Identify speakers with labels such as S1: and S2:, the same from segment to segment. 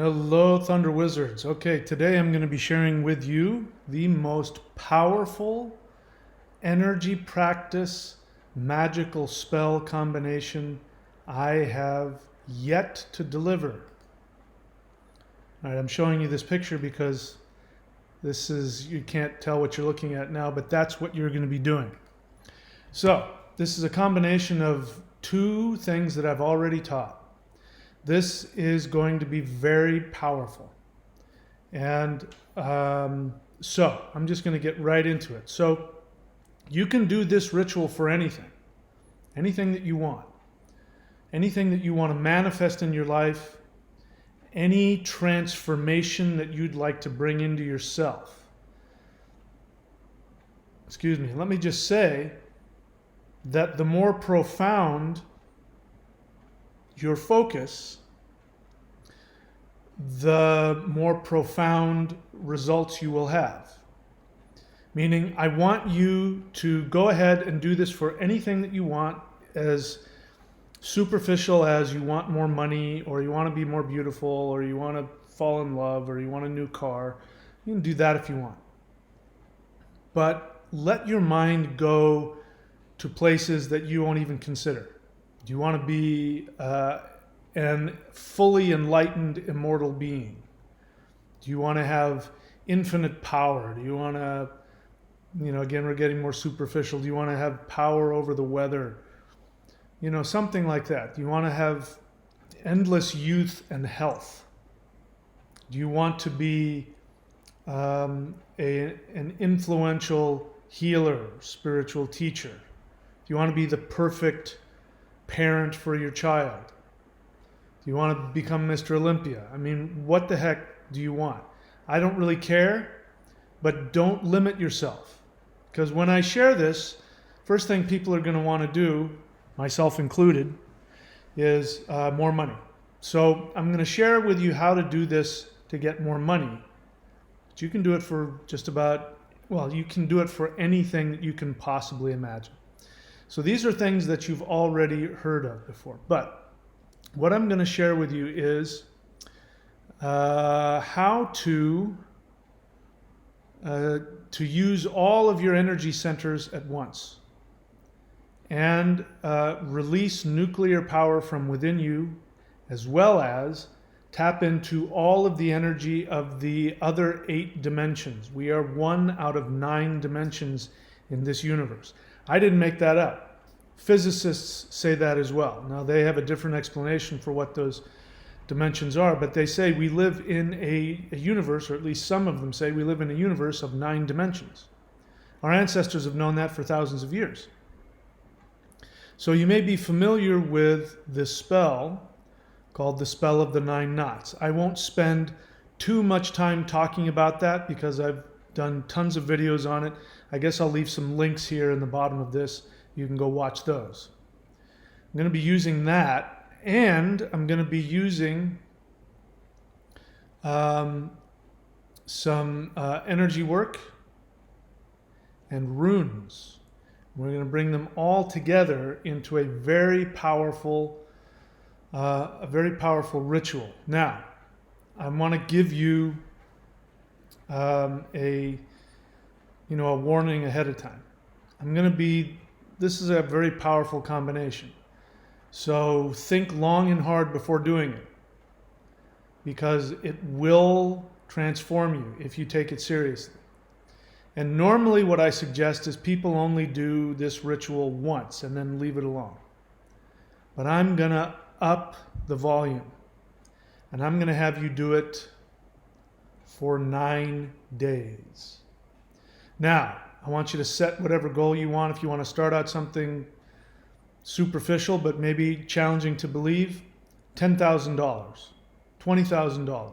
S1: Hello, Thunder Wizards. Okay, today I'm going to be sharing with you the most powerful energy practice magical spell combination I have yet to deliver. All right, I'm showing you this picture because this is, you can't tell what you're looking at now, but that's what you're going to be doing. So, this is a combination of two things that I've already taught. This is going to be very powerful. And so I'm just going to get right into it. So you can do this ritual for anything that you want, anything that you want to manifest in your life, any transformation that you'd like to bring into yourself. Excuse me, let me just say that the more profound your focus, the more profound results you will have. Meaning, I want you to go ahead and do this for anything that you want, as superficial as you want more money, or you want to be more beautiful, or you want to fall in love, or you want a new car. You can do that if you want. But let your mind go to places that you won't even consider. Do you want to be an fully enlightened, immortal being? Do you want to have infinite power? Do you want to, again, we're getting more superficial. Do you want to have power over the weather? Something like that. Do you want to have endless youth and health? Do you want to be an influential healer, spiritual teacher? Do you want to be the perfect parent for your child? Do you want to become Mr. Olympia? I mean, what the heck do you want? I don't really care, but don't limit yourself. Because when I share this, first thing people are going to want to do, myself included, is more money. So I'm going to share with you how to do this to get more money. But you can do it for just about, you can do it for anything that you can possibly imagine. So these are things that you've already heard of before. But what I'm going to share with you is how to use all of your energy centers at once and release nuclear power from within you, as well as tap into all of the energy of the other 8 dimensions. We are 1 out of 9 dimensions in this universe. I didn't make that up. Physicists say that as well. Now, they have a different explanation for what those dimensions are, but they say we live in a universe, or at least some of them say we live in a universe of 9 dimensions. Our ancestors have known that for thousands of years. So you may be familiar with this spell called the spell of the 9 knots. I won't spend too much time talking about that because I've done tons of videos on it. I guess I'll leave some links here in the bottom of this. You can go watch those. I'm going to be using that, and I'm going to be using some energy work and runes. We're going to bring them all together into a very powerful ritual. Now, I want to give you a warning ahead of time. This is a very powerful combination. So think long and hard before doing it, because it will transform you if you take it seriously. And normally what I suggest is people only do this ritual once and then leave it alone. But I'm going to up the volume, and I'm going to have you do it for 9 days. Now, I want you to set whatever goal you want. If you want to start out something superficial but maybe challenging to believe, $10,000, $20,000.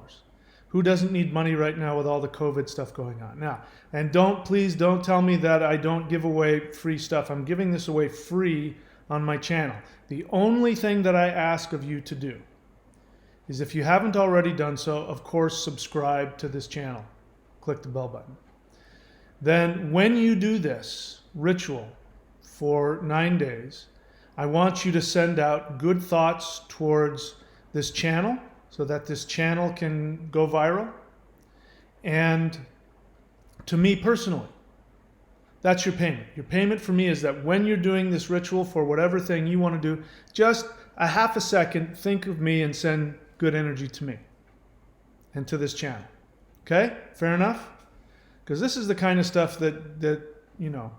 S1: Who doesn't need money right now with all the COVID stuff going on? Now, and please don't tell me that I don't give away free stuff. I'm giving this away free on my channel. The only thing that I ask of you to do is, if you haven't already done so, of course, subscribe to this channel. Click the bell button. Then when you do this ritual for 9 days, I want you to send out good thoughts towards this channel so that this channel can go viral. And to me personally, that's your payment. Your payment for me is that when you're doing this ritual for whatever thing you want to do, just a half a second, think of me and send good energy to me and to this channel. Okay? Fair enough? Because this is the kind of stuff that you know,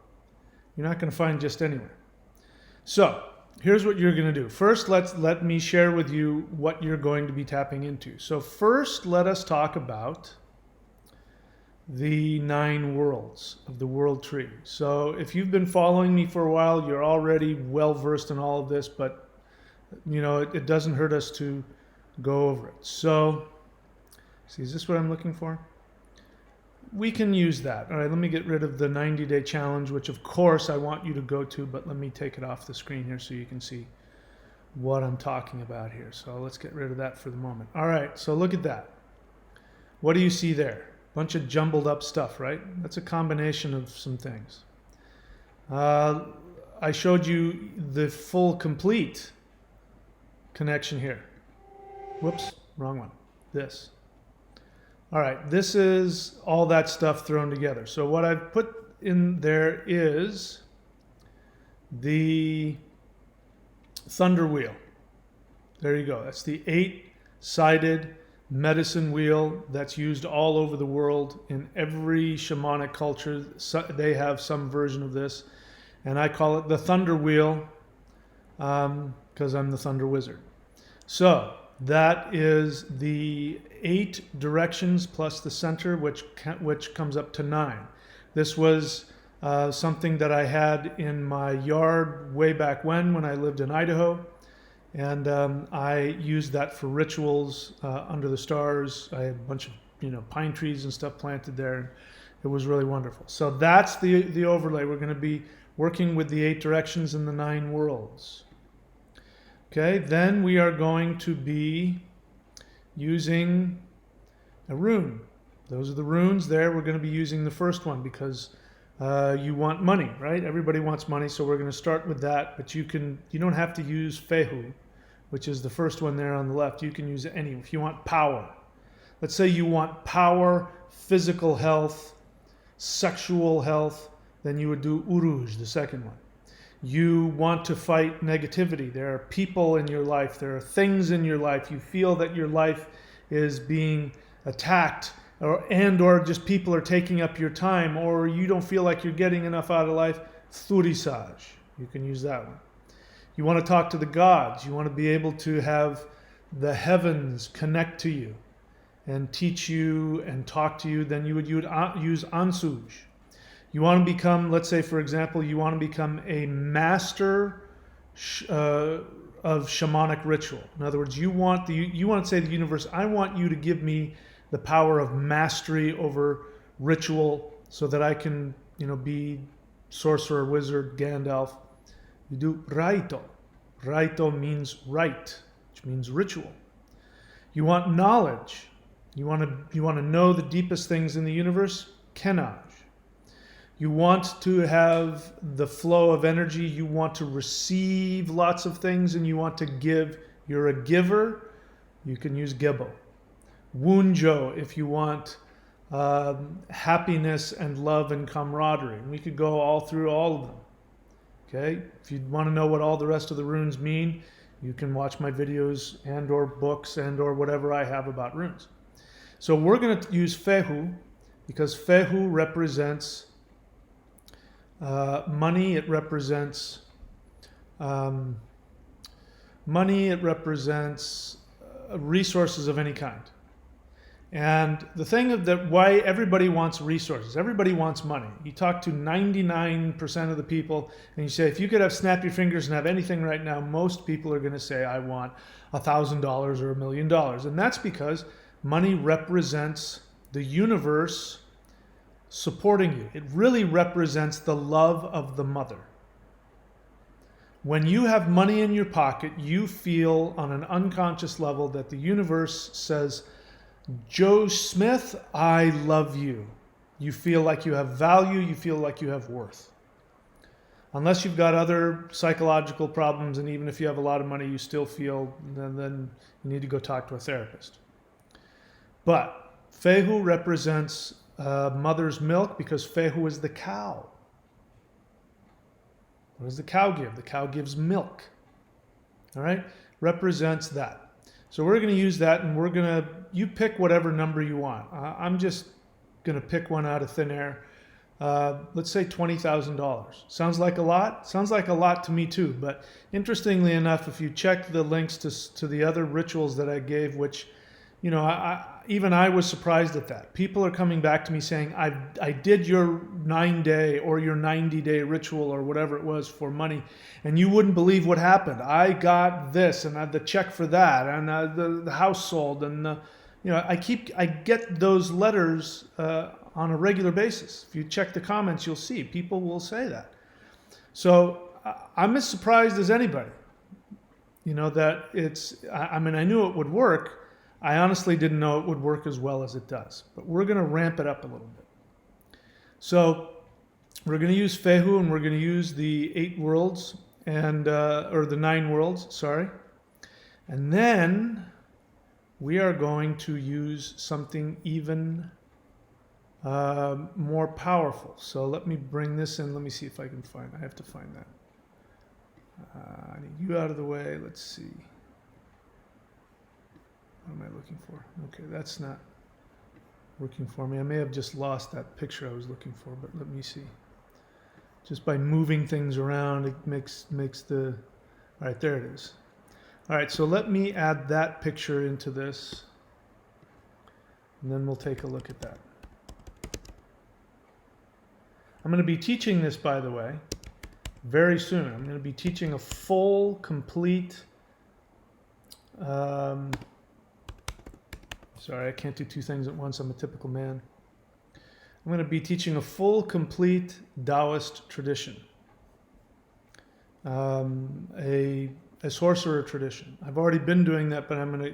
S1: you're not going to find just anywhere. So, here's what you're going to do. First, let me share with you what you're going to be tapping into. So first, let us talk about the 9 worlds of the world tree. So if you've been following me for a while, you're already well versed in all of this, but you know, it doesn't hurt us to go over it. So, see, is this what I'm looking for? We can use that. All right, let me get rid of the 90-day challenge, which of course I want you to go to, but let me take it off the screen here so you can see what I'm talking about here. So let's get rid of that for the moment. All right, so look at that. What do you see there? Bunch of jumbled up stuff, right? That's a combination of some things. I showed you the full, complete connection here. Whoops, wrong one. This. All right, this is all that stuff thrown together. So what I've put in there is the thunder wheel. There you go. That's the 8-sided medicine wheel that's used all over the world in every shamanic culture. They have some version of this, and I call it the thunder wheel because I'm the thunder wizard. So that is the 8 directions plus the center, which comes up to 9. This was something that I had in my yard way back when I lived in Idaho. And I used that for rituals under the stars. I had a bunch of pine trees and stuff planted there. It was really wonderful. So that's the overlay. We're going to be working with the 8 directions and the 9 worlds. Okay, then we are going to be using a rune. Those are the runes there. We're going to be using the first one because you want money, right? Everybody wants money, so we're going to start with that. But you don't have to use Fehu, which is the first one there on the left. You can use any. If you want power, let's say you want power, physical health, sexual health, then you would do Uruj, the second one. You want to fight negativity. There are people in your life. There are things in your life. You feel that your life is being attacked or just people are taking up your time, or you don't feel like you're getting enough out of life. Thurisaj. You can use that one. You want to talk to the gods. You want to be able to have the heavens connect to you and teach you and talk to you. Then you would use Ansuj. You want to become, let's say, for example, you want to become a master of shamanic ritual. In other words, you want to say to the universe, I want you to give me the power of mastery over ritual so that I can, be sorcerer, wizard, Gandalf. You do Raito. Raito means right, which means ritual. You want knowledge. You want to know the deepest things in the universe. Kenaj. You want to have the flow of energy. You want to receive lots of things, and you want to give. You're a giver. You can use Gebo. Wunjo, if you want happiness and love and camaraderie. And we could go all through all of them. Okay? If you want to know what all the rest of the runes mean, you can watch my videos and or books and or whatever I have about runes. So we're going to use Fehu because Fehu represents money. It represents money. It represents resources of any kind. And the thing of that, why everybody wants resources, everybody wants money. You talk to 99% of the people and you say, if you could snap your fingers and have anything right now, most people are going to say, I want $1,000 or $1 million. And that's because money represents the universe supporting you. It really represents the love of the mother. When you have money in your pocket, you feel on an unconscious level that the universe says, Joe Smith, I love you. You feel like you have value. You feel like you have worth. Unless you've got other psychological problems, and even if you have a lot of money, you still feel, then you need to go talk to a therapist. But Fehu represents mother's milk because Fehu is the cow. What does the cow give? The cow gives milk. All right? Represents that. So we're going to use that, and you pick whatever number you want. I'm just going to pick one out of thin air. Let's say $20,000. Sounds like a lot? Sounds like a lot to me too. But interestingly enough, if you check the links to the other rituals that I gave, which, even I was surprised at that. People are coming back to me saying, I did your 9-day or your 90-day ritual or whatever it was for money, and you wouldn't believe what happened. I got this, and I had the check for that, and the house sold, and I get those letters on a regular basis. If you check the comments, you'll see people will say that. So I'm as surprised as anybody, that I knew it would work. I honestly didn't know it would work as well as it does, but we're going to ramp it up a little bit. So we're going to use Fehu, and we're going to use the 8 worlds or the 9 worlds, sorry. And then we are going to use something even more powerful. So let me bring this in. Let me see if I can I have to find that. I need you out of the way. Let's see. What am I looking for? Okay, that's not working for me. I may have just lost that picture I was looking for, but let me see. Just by moving things around, it makes the... All right, there it is. All right, so let me add that picture into this, and then we'll take a look at that. I'm going to be teaching this, by the way, very soon. I'm going to be teaching a full, complete... Sorry, I can't do 2 things at once. I'm a typical man. I'm going to be teaching a full, complete Taoist tradition, a sorcerer tradition. I've already been doing that, but we're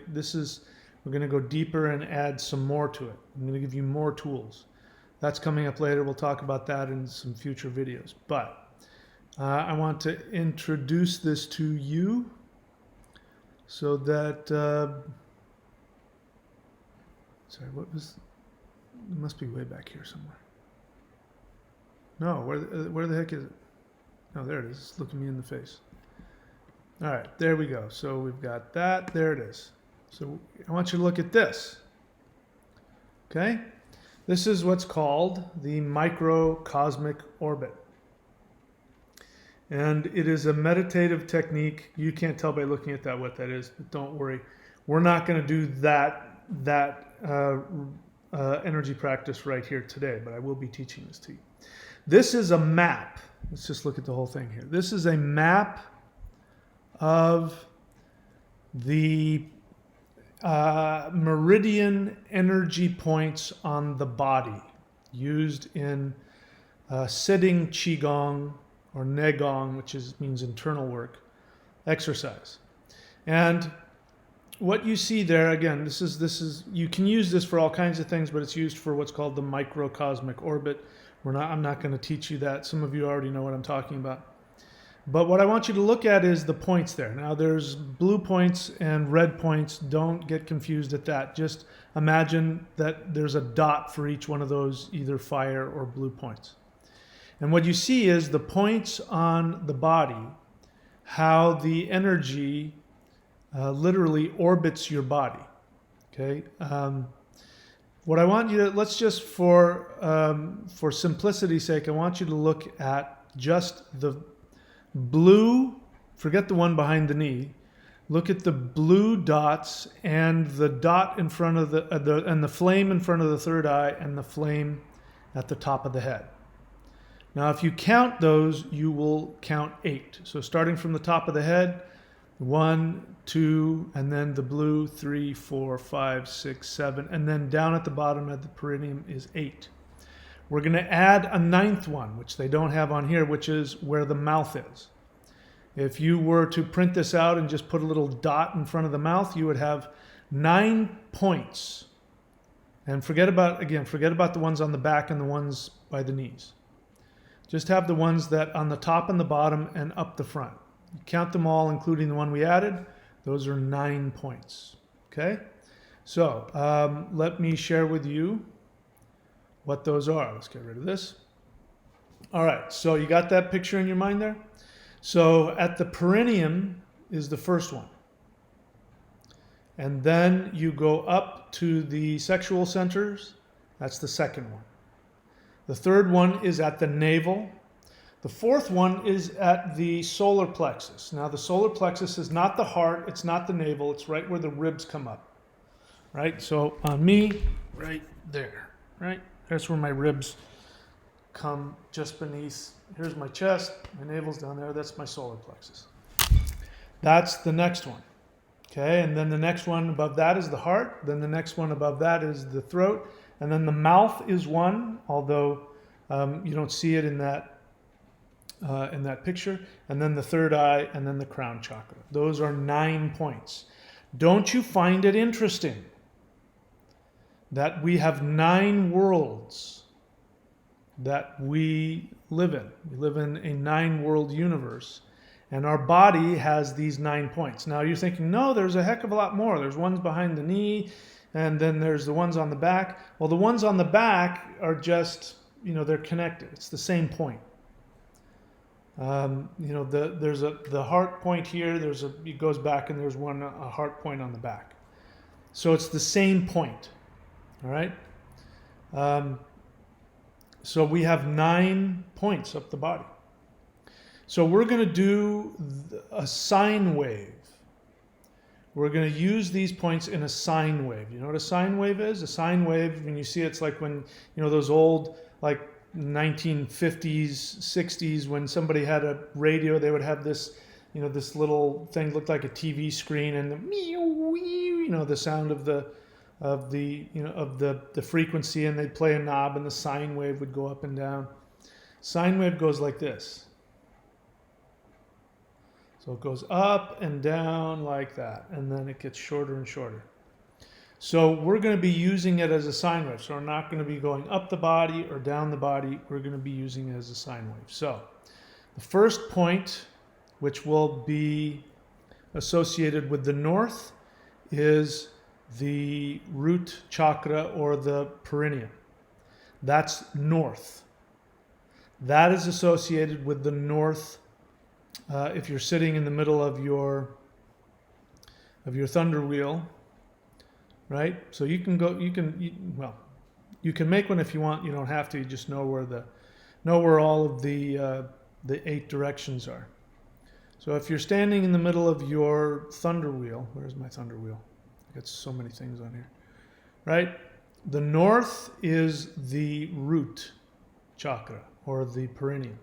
S1: going to go deeper and add some more to it. I'm going to give you more tools. That's coming up later. We'll talk about that in some future videos. But I want to introduce this to you so that... Sorry, it must be way back here somewhere. No, where the heck is it? No, there it is. It's looking me in the face. All right, there we go. So we've got that. There it is. So I want you to look at this. Okay? This is what's called the Microcosmic Orbit. And it is a meditative technique. You can't tell by looking at that what that is, but don't worry. We're not going to do that energy practice right here today, but I will be teaching this to you. This is a map. Let's just look at the whole thing here. This is a map of the meridian energy points on the body used in sitting qigong or negong, which means internal work, exercise. And what you see there, again, this is you can use this for all kinds of things, but it's used for what's called the microcosmic orbit. I'm not going to teach you that. Some of you already know what I'm talking about. But what I want you to look at is the points there. Now there's blue points and red points. Don't get confused at that. Just imagine that there's a dot for each one of those, either fire or blue points. And what you see is the points on the body, how the energy literally orbits your body. Okay. What I want you to, let's just for simplicity's sake, I want you to look at just the blue, forget the one behind the knee, look at the blue dots and the dot in front of and the flame in front of the third eye and the flame at the top of the head. Now, if you count those, you will count 8. So starting from the top of the head, 1, 2, and then the blue, 3, 4, 5, 6, 7, and then down at the bottom at the perineum is 8. We're going to add a 9th one, which they don't have on here, which is where the mouth is. If you were to print this out and just put a little dot in front of the mouth, you would have 9 points. And forget about the ones on the back and the ones by the knees. Just have the ones that on the top and the bottom and up the front. You count them all, including the one we added. Those are 9 points. Okay? So let me share with you what those are. Let's get rid of this. All right, so you got that picture in your mind there? So at the perineum is the first one. And then you go up to the sexual centers. That's the second one. The third one is at the navel. The fourth one is at the solar plexus. Now the solar plexus is not the heart, it's not the navel, it's right where the ribs come up. Right? So on me, right there. Right? That's where my ribs come just beneath. Here's my chest, my navel's down there, that's my solar plexus. That's the next one. Okay, and then the next one above that is the heart, then the next one above that is the throat, and then the mouth is one, although you don't see it in that picture, and then the third eye, and then the crown chakra. Those are 9 points. Don't you find it interesting that we have 9 worlds that we live in? We live in a 9-world universe, and our body has these 9 points. Now you're thinking, no, there's a heck of a lot more. There's ones behind the knee, and then there's the ones on the back. Well, the ones on the back are just, they're connected. It's the same point. There's the heart point here. It goes back, and there's a heart point on the back. So it's the same point. All right. So we have 9 points up the body. So we're going to do a sine wave. We're going to use these points in a sine wave. You know what a sine wave is? A sine wave, when you see it's like when, those old, like 1950s, 60s, when somebody had a radio, they would have this, this little thing looked like a TV screen, and the sound of the frequency, and they'd play a knob, and the sine wave would go up and down. Sine wave goes like this. So it goes up and down like that, and then it gets shorter and shorter. So we're going to be using it as a sine wave. So we're not going to be going up the body or down the body. We're going to be using it as a sine wave. So the first point, which will be associated with the north, is the root chakra or the perineum. That's north. That is associated with the north. If you're sitting in the middle of your thunder wheel, right? So you can make one if you want. You don't have to. You just know where all of the 8 directions are. So if you're standing in the middle of your thunder wheel, where's my thunder wheel? I got so many things on here, right? The north is the root chakra or the perineum.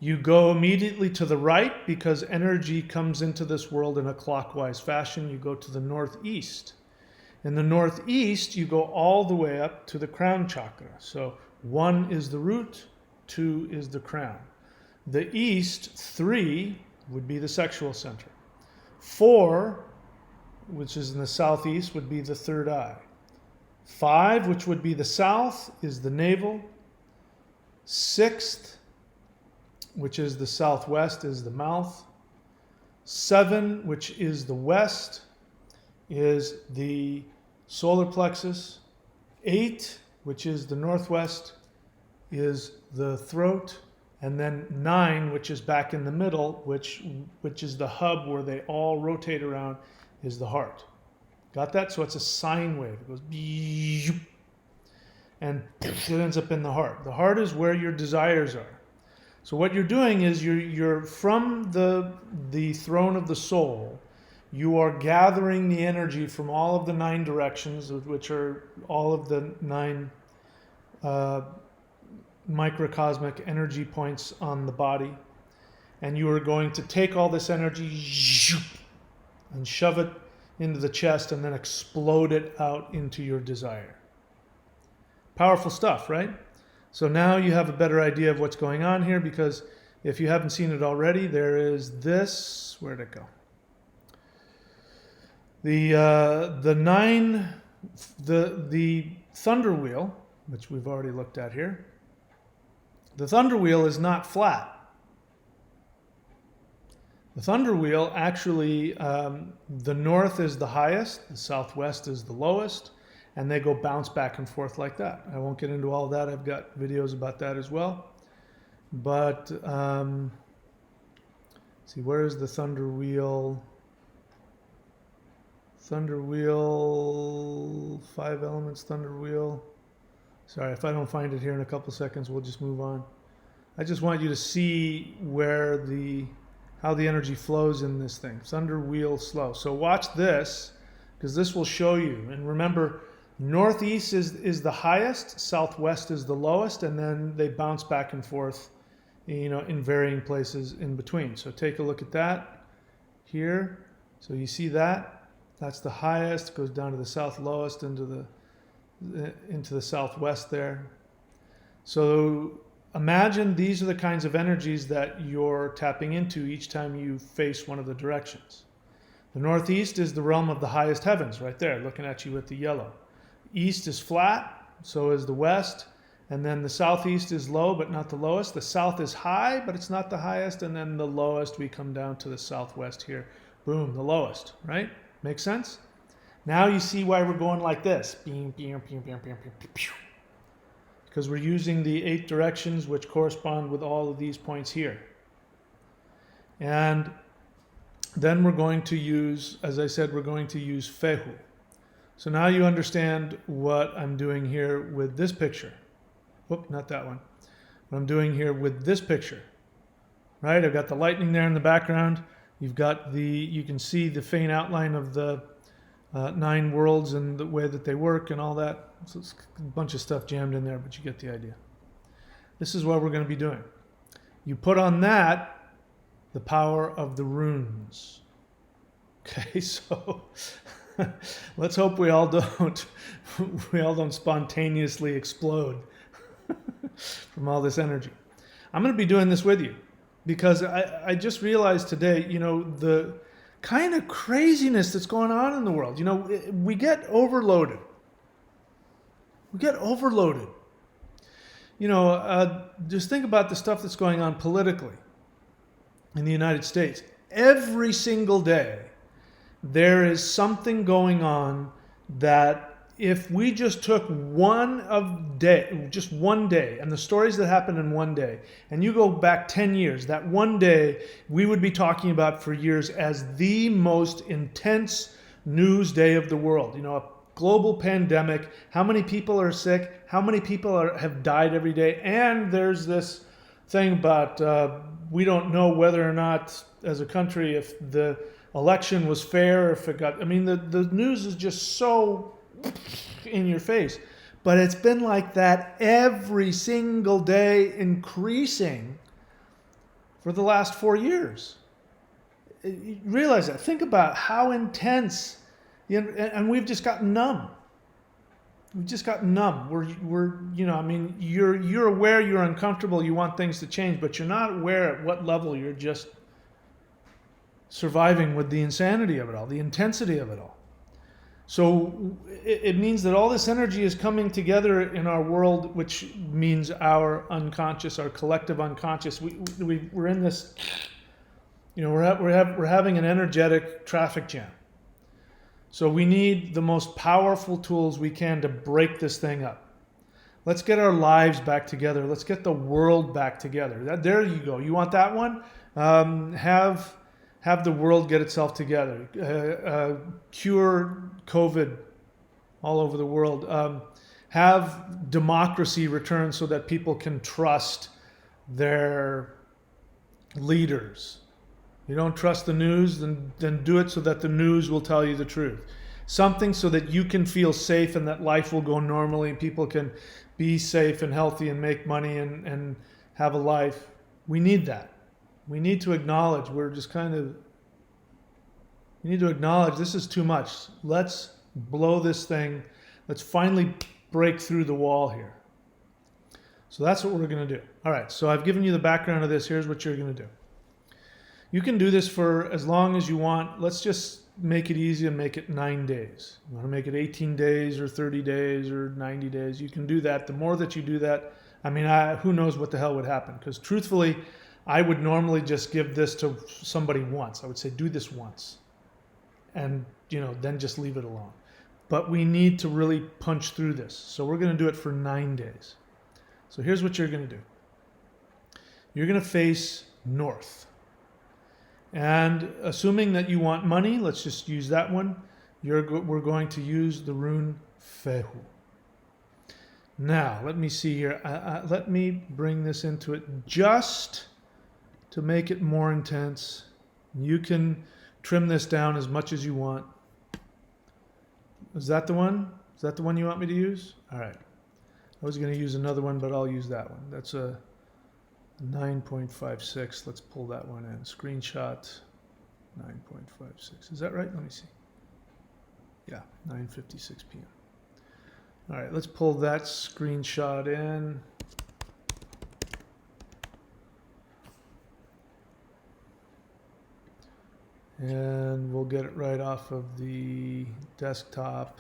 S1: You go immediately to the right because energy comes into this world in a clockwise fashion. You go to the northeast. In the northeast, you go all the way up to the crown chakra. So 1 is the root, 2 is the crown. The east, 3, would be the sexual center. 4, which is in the southeast, would be the third eye. 5, which would be the south, is the navel. 6th, which is the southwest, is the mouth. 7, which is the west, is the solar plexus. 8, which is the northwest, is the throat. And then 9, which is back in the middle, which is the hub where they all rotate around, is the heart. Got that? So it's a sine wave. It goes, and it ends up in the heart. The heart is where your desires are. So what you're doing is you're from the throne of the soul. You are gathering the energy from all of the 9 directions, which are all of the 9 microcosmic energy points on the body. And you are going to take all this energy and shove it into the chest and then explode it out into your desire. Powerful stuff, right? So now you have a better idea of what's going on here, because if you haven't seen it already, there is this. Where'd it go? The thunder wheel, which we've already looked at here, The thunder wheel is not flat. The thunder wheel actually, the north is the highest, the southwest is the lowest, and they go bounce back and forth like that. I won't get into all that. I've got videos about that as well. But see, where is the thunder wheel? Thunder wheel, 5 elements thunder wheel. Sorry, if I don't find it here in a couple seconds, we'll just move on. I just want you to see where how the energy flows in this thing. Thunder wheel slow. So watch this, because this will show you. And remember, northeast is the highest, southwest is the lowest, and then they bounce back and forth, in varying places in between. So take a look at that here. So you see that? That's the highest, goes down to the south lowest, into the southwest there. So imagine these are the kinds of energies that you're tapping into each time you face one of the directions. The northeast is the realm of the highest heavens, right there, looking at you with the yellow. East is flat, so is the west. And then the southeast is low, but not the lowest. The south is high, but it's not the highest. And then the lowest, we come down to the southwest here. Boom, the lowest, right? Make sense? Now you see why we're going like this. Because we're using the 8 directions which correspond with all of these points here. And then we're going to use, as I said, we're going to use Fehu. So now you understand what I'm doing here with this picture. Whoop, not that one. What I'm doing here with this picture. Right? I've got the lightning there in the background. You've got you can see the faint outline of the 9 worlds and the way that they work and all that. So it's a bunch of stuff jammed in there, but you get the idea. This is what we're going to be doing. You put on that the power of the runes. Okay, so let's hope we all don't spontaneously explode from all this energy. I'm going to be doing this with you because I just realized today, the kind of craziness that's going on in the world. We get overloaded. Just think about the stuff that's going on politically in the United States. Every single day, there is something going on that if we just took just one day, and the stories that happened in one day, and you go back 10 years, that one day we would be talking about for years as the most intense news day of the world. A global pandemic, how many people are sick, how many people have died every day, and there's this thing about we don't know whether or not, as a country, if the election was fair, if it got... the news is just so in your face. But it's been like that every single day, increasing for the last 4 years. You realize that. Think about how intense, and we've just gotten numb. You're aware you're uncomfortable, you want things to change, but you're not aware at what level you're just surviving with the insanity of it all, the intensity of it all. So it means that all this energy is coming together in our world, which means our unconscious, our collective unconscious. We're in this, we're having an energetic traffic jam. So we need the most powerful tools we can to break this thing up. Let's get our lives back together. Let's get the world back together. There you go. You want that one? Have the world get itself together. Cure COVID all over the world. Have democracy return so that people can trust their leaders. You don't trust the news, then do it so that the news will tell you the truth. Something so that you can feel safe and that life will go normally and people can be safe and healthy and make money and have a life. We need that. We need to acknowledge we need to acknowledge this is too much. Let's blow this thing. Let's finally break through the wall here. So that's what we're going to do. All right, so I've given you the background of this. Here's what you're going to do. You can do this for as long as you want. Let's just make it easy and make it 9 days. You want to make it 18 days or 30 days or 90 days. You can do that. The more that you do that, I mean, who knows what the hell would happen? Because truthfully, I would normally just give this to somebody once. I would say, do this once. And, then just leave it alone. But we need to really punch through this. So we're going to do it for 9 days. So here's what you're going to do. You're going to face north. And assuming that you want money, let's just use that one. We're going to use the rune Fehu. Now, let me see here. Let me bring this into it just to make it more intense. You can trim this down as much as you want. Is that the one? Is that the one you want me to use? All right. I was going to use another one, but I'll use that one. That's a 9.56. Let's pull that one in. Screenshot 9.56. Is that right? Let me see. Yeah, 9:56 p.m. All right, let's pull that screenshot in. And we'll get it right off of the desktop.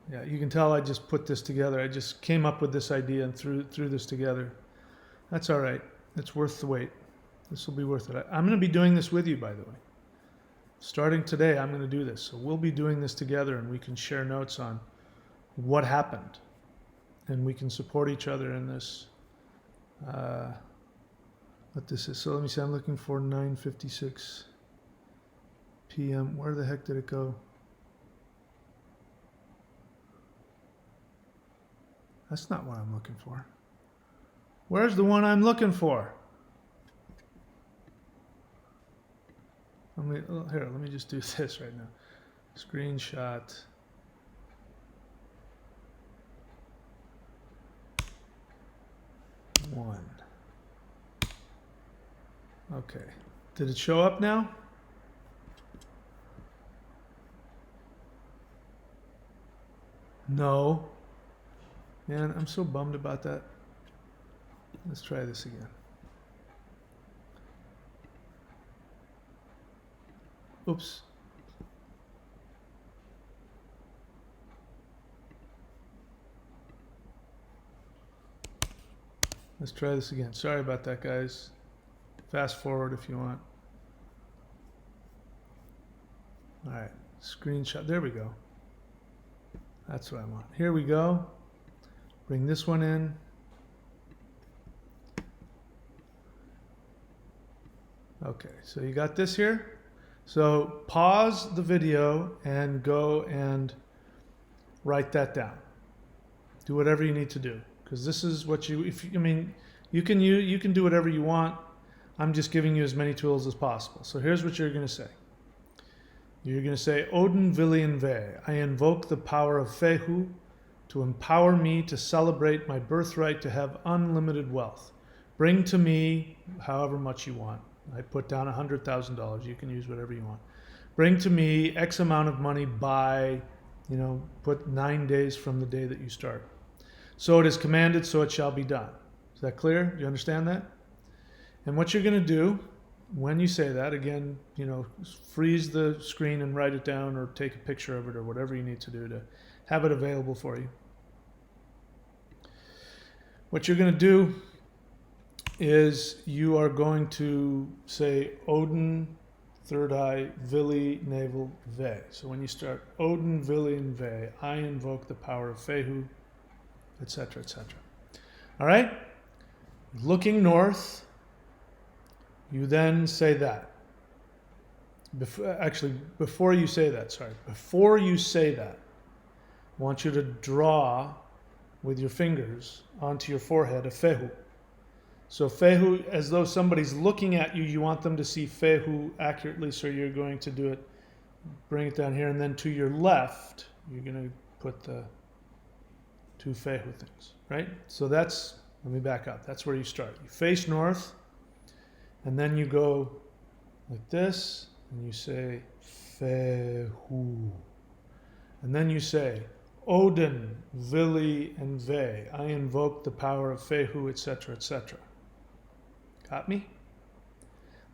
S1: Yeah, you can tell I just put this together. I just came up with this idea and threw this together. That's all right. It's worth the wait. This will be worth it. I'm going to be doing this with you, by the way. Starting today, I'm going to do this. So we'll be doing this together, and we can share notes on what happened. And we can support each other in this. What this is. So let me see. I'm looking for 9:56 p.m. Where the heck did it go? That's not what I'm looking for. Where's the one I'm looking for? Let me just do this right now. Screenshot. One. Okay. Did it show up now? No. Man, I'm so bummed about that. Let's try this again. Oops. Let's try this again. Sorry about that, guys. Fast forward if you want. All right, screenshot. There we go. That's what I want. Here we go. Bring this one in. Okay, so you got this here. So pause the video and go and write that down. Do whatever you need to do, because this is what you. You can do whatever you want. I'm just giving you as many tools as possible. So here's what you're going to say. You're going to say, Odin Villian Ve, I invoke the power of Fehu to empower me to celebrate my birthright to have unlimited wealth. Bring to me however much you want. I put down $100,000. You can use whatever you want. Bring to me X amount of money by, put 9 days from the day that you start. So it is commanded, so it shall be done. Is that clear? Do you understand that? And what you're going to do when you say that, again, freeze the screen and write it down or take a picture of it or whatever you need to do to have it available for you. What you're going to do is you are going to say Odin, third eye, Vili, navel, Ve. So when you start Odin, Vili, and Ve, I invoke the power of Fehu, etc., etc. All right? Looking north, you then say that. Before you say that, I want you to draw with your fingers onto your forehead a Fehu. So Fehu, as though somebody's looking at you, you want them to see Fehu accurately, so you're going to do it, bring it down here, and then to your left, you're going to put the two Fehu things, right? So let me back up. That's where you start. You face north, and then you go like this, and you say Fehu. And then you say, Odin, Vili, and Ve, I invoke the power of Fehu, etc., etc. Got me?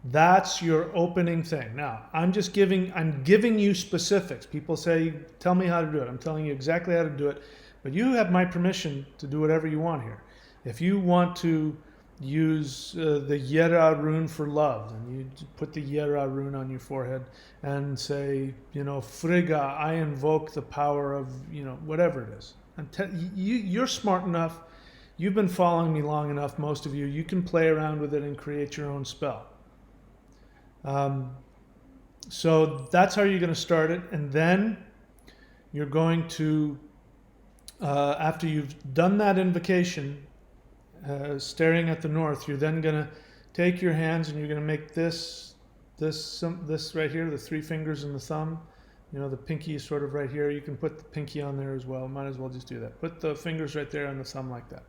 S1: That's your opening thing. Now, I'm giving you specifics. People say, tell me how to do it. I'm telling you exactly how to do it. But you have my permission to do whatever you want here. If you want to use the Yera rune for love, and you put the Yera rune on your forehead and say, Frigga, I invoke the power of, whatever it is. You're smart enough. You've been following me long enough, most of you. You can play around with it and create your own spell. So that's how you're going to start it. And then you're going to, after you've done that invocation, staring at the north, you're then going to take your hands and you're going to make this right here, the 3 fingers and the thumb. The pinky is sort of right here. You can put the pinky on there as well. Might as well just do that. Put the fingers right there and the thumb like that.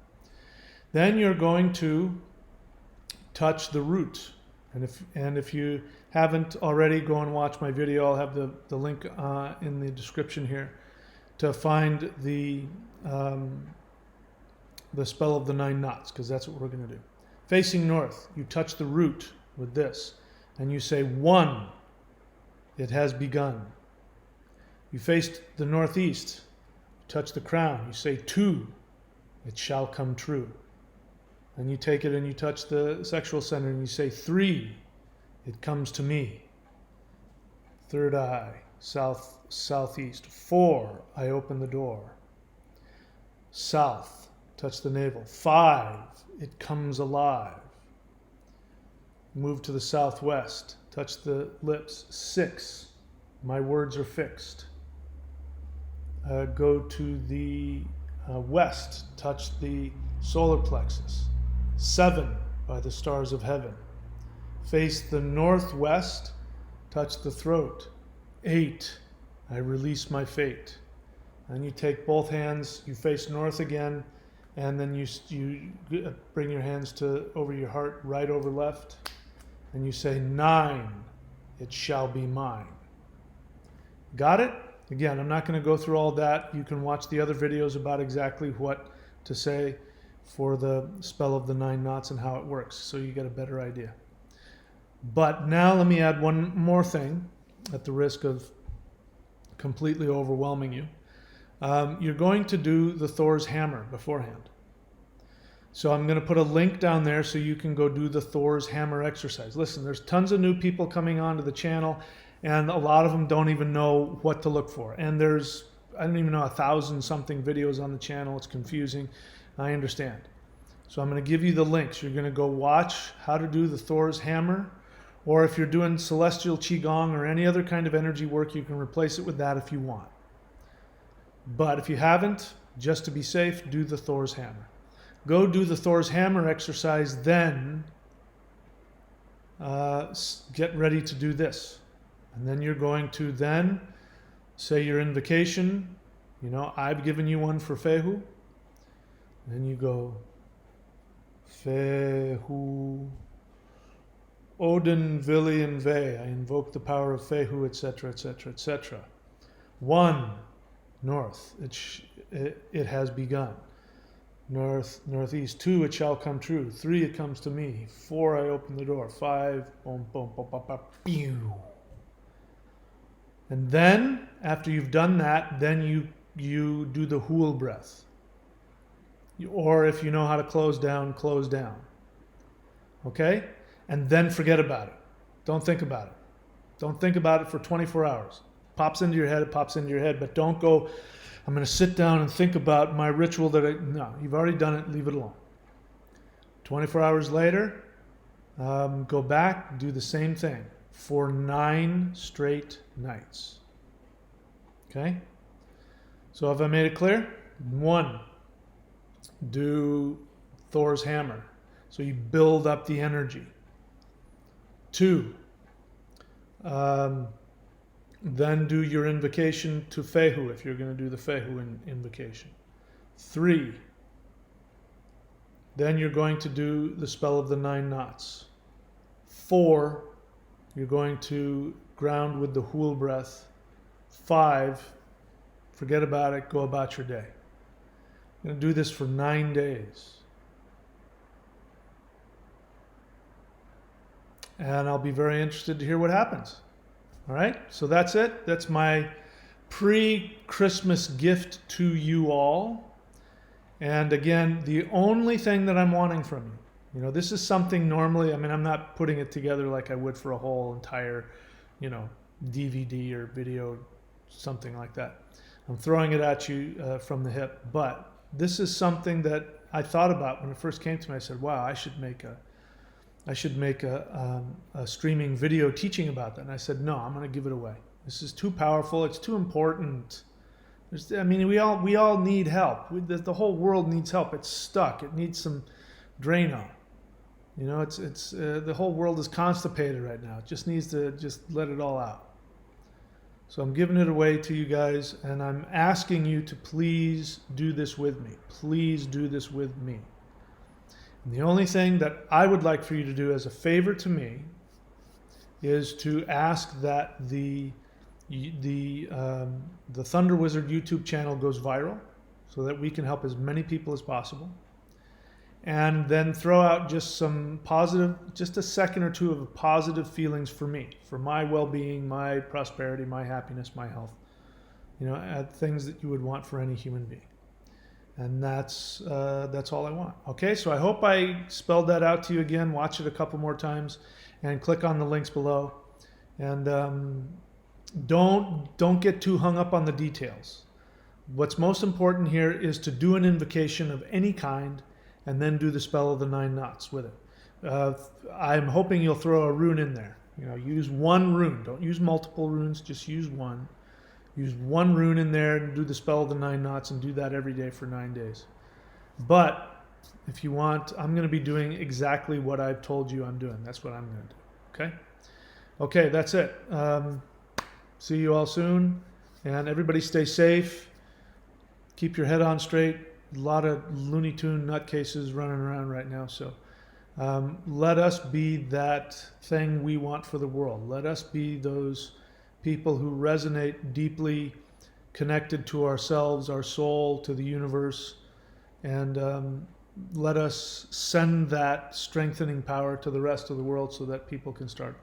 S1: Then you're going to touch the root. And if you haven't already, go and watch my video. I'll have the link in the description here to find the spell of the 9 knots, because that's what we're going to do. Facing north, you touch the root with this, and you say 1, it has begun. You face the northeast, touch the crown, you say 2, it shall come true. And you take it and you touch the sexual center and you say 3, it comes to me. Third eye, southeast. 4, I open the door. South, touch the navel. 5, it comes alive. Move to the southwest, touch the lips. 6, my words are fixed. Go to the west, touch the solar plexus. 7, by the stars of heaven. Face the northwest, touch the throat. 8, I release my fate. And you take both hands, you face north again, and then you bring your hands over your heart, right over left, and you say 9, it shall be mine. Got it? Again, I'm not going to go through all that. You can watch the other videos about exactly what to say for the spell of the 9 knots and how it works, so you get a better idea. But now let me add one more thing, at the risk of completely overwhelming you. You're going to do the Thor's hammer beforehand. So I'm going to put a link down there so you can go do the Thor's hammer exercise. Listen, there's tons of new people coming onto the channel, and a lot of them don't even know what to look for. And there's, I don't even know, 1,000 something videos on the channel. It's confusing. I understand. So I'm going to give you the links. You're going to go watch how to do the Thor's hammer, or if you're doing celestial qigong or any other kind of energy work, you can replace it with that if you want. But if you haven't, just to be safe, do the Thor's hammer. Go do the Thor's hammer exercise, then get ready to do this. And then you're going to then say your invocation. I've given you one for Fehu. Then you go, Fehu, Odin, Vili, and Ve. I invoke the power of Fehu, etc., etc., etc. 1, north, it has begun. Northeast. 2, it shall come true. 3, it comes to me. 4, I open the door. 5, boom, boom, boom, boom, boom, pew. And then, after you've done that, then you do the hool breath. Or if you know how to close down, close down. Okay? And then forget about it. Don't think about it. Don't think about it for 24 hours. Pops into your head, it pops into your head, but don't go, I'm going to sit down and think about my ritual no, you've already done it, leave it alone. 24 hours later, go back, do the same thing for 9 straight nights. Okay? So have I made it clear? 1, do Thor's hammer. So you build up the energy. 2, then do your invocation to Fehu if you're going to do the Fehu invocation. 3, then you're going to do the spell of the 9 knots. 4, you're going to ground with the hool breath. 5, forget about it, go about your day. I'm going to do this for 9 days. And I'll be very interested to hear what happens. All right, so that's it. That's my pre-Christmas gift to you all. And again, the only thing that I'm wanting from you, you know, this is something normally, I mean, I'm not putting it together like I would for a whole entire, you know, DVD or video, something like that. I'm throwing it at you from the hip. But this is something that I thought about when it first came to me. I said, wow, I should make a streaming video teaching about that. And I said, no, I'm going to give it away. This is too powerful. It's too important. I mean, we all need help. The whole world needs help. It's stuck. It needs some drain on. You know, it's the whole world is constipated right now. It just needs to just let it all out. So I'm giving it away to you guys, and I'm asking you to please do this with me. Please do this with me. And the only thing that I would like for you to do as a favor to me is to ask that the Thunder Wizard YouTube channel goes viral so that we can help as many people as possible. And then throw out just some positive, just a second or two of positive feelings for me, for my well-being, my prosperity, my happiness, my health. You know, things that you would want for any human being. And that's all I want. Okay, so I hope I spelled that out to you again. Watch it a couple more times and click on the links below. And don't get too hung up on the details. What's most important here is to do an invocation of any kind and then do the spell of the 9 knots with it. I'm hoping you'll throw a rune in there. You know, use one rune. Don't use multiple runes, just use one. Use one rune in there and do the spell of the 9 knots and do that every day for 9 days. But if you want, I'm going to be doing exactly what I've told you I'm doing. That's what I'm going to do. Okay? Okay, that's it. See you all soon. And everybody stay safe. Keep your head on straight. A lot of Looney Tune nutcases running around right now. So let us be that thing we want for the world. Let us be those people who resonate deeply connected to ourselves, our soul, to the universe. And let us send that strengthening power to the rest of the world so that people can start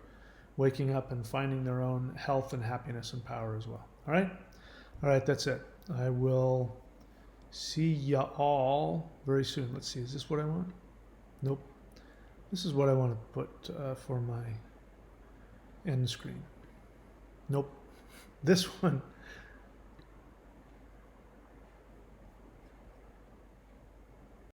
S1: waking up and finding their own health and happiness and power as well. All right? All right, that's it. I will see ya all very soon. Let's see, is this what I want? Nope. This is what I want to put for my end screen. Nope. This one